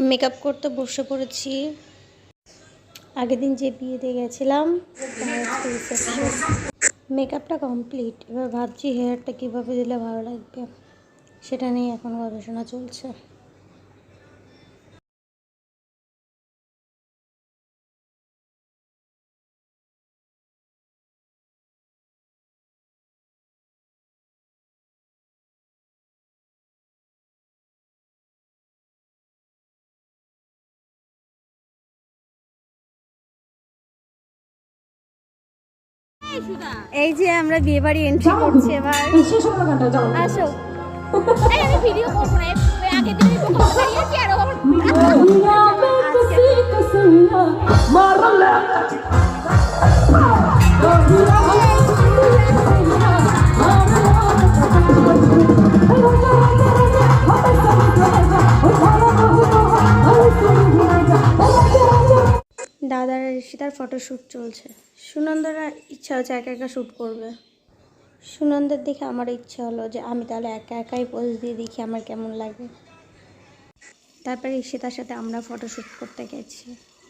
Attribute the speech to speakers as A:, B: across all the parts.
A: Makeup করতে বসে পড়েছি। আগের দিন যে বিয়েতে গেছিলাম মেকআপটা কমপ্লিট। এবার ভাবছি হেয়ারটা কীভাবে দিলে ভালো লাগবে, সেটা নিয়ে এখন গবেষণা চলছে। এই যে আমরা বিয়ে বাড়ি এন্ট্রি করছি এবার। আসো। আমি ভিডিও করব না, আগে দিন দাঁড়িয়েছি আর দাদার ঋষিতার ফটোশ্যুট চলছে। সুনন্দার ইচ্ছা হচ্ছে একা একা শ্যুট করবে। সুনন্দার দেখে আমার ইচ্ছা হলো যে আমি তাহলে একা একাই পোজ দিয়ে দেখি আমার কেমন লাগে। তারপরে ঈশিতার সাথে আমরা ফটোশ্যুট করতে গেছি।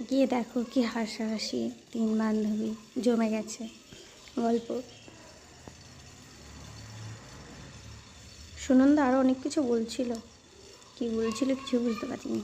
A: গিয়ে দেখো কি হাসাহাসি, 3 বান্ধবী জমে গেছে গল্প। সুনন্দা আরও অনেক কিছু বলছিল, কি বলছিল কিছু বুঝতে পারিনি।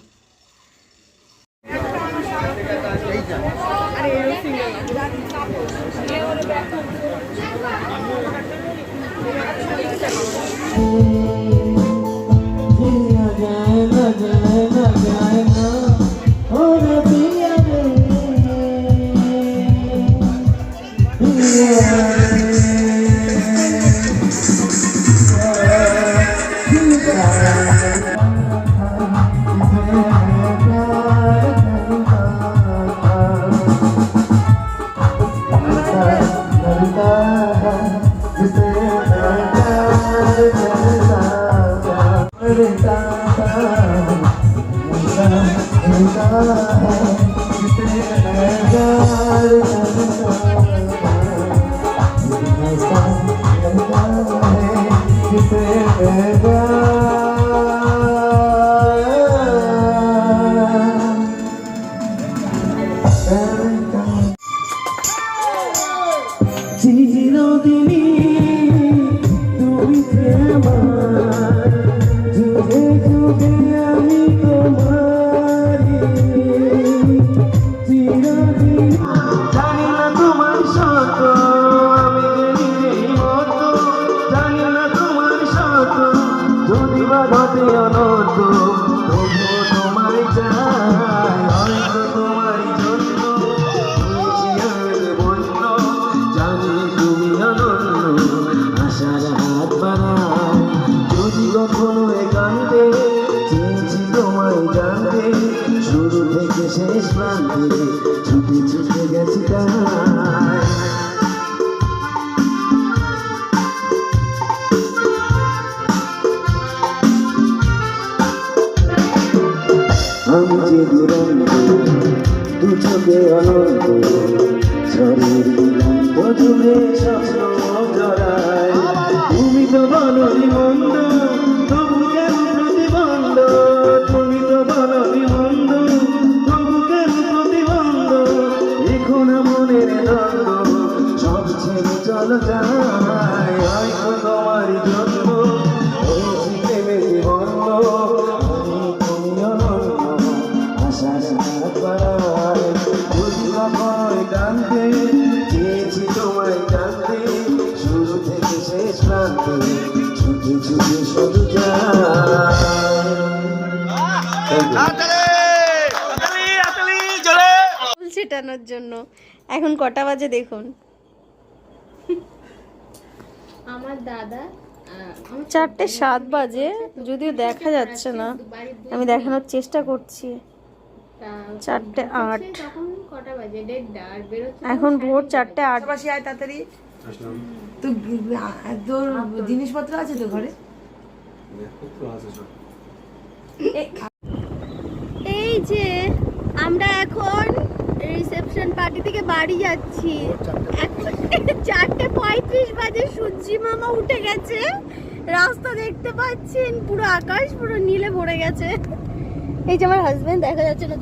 B: আমি যে দুরন্ত দু চোখে অনন্ত শরীর দিগন্ত জুড়ে স্বপ্ন জড়ায়। তুমি তো বলনি মন্দ, তবু কেন প্রতিবন্ধ? তুমি তো বলনি মন্দ, তবু কেন প্রতিবন্ধ? এখন মনের দ্বন্দ্ব সব ছেড়ে চলো যায়। হয়তো তোমারই জন্য হয়েছি প্রেমে জীবন্ত।
A: ছেটানোর জন্য এখন কটা বাজে দেখুন।
C: আমার দাদা
A: 4:07 বাজে, যদিও দেখা যাচ্ছে না, আমি দেখানোর চেষ্টা করছি। 4:08 এখন ভোর 4:08।
D: তাড়াতাড়ি তো তোর জিনিসপত্র আছে তো ঘরে?
A: এই যে আমরা এখন রিসেপশন পার্টি থেকে বাড়ি যাচ্ছি। 4:35 বাজে, সূর্যি মামা উঠে গেছে। রাস্তা দেখতে পাচ্ছেন, পুরো আকাশ পুরো নীলে ভরে গেছে। এই যে আমার হাজবেন্ড দেখা যাচ্ছে না,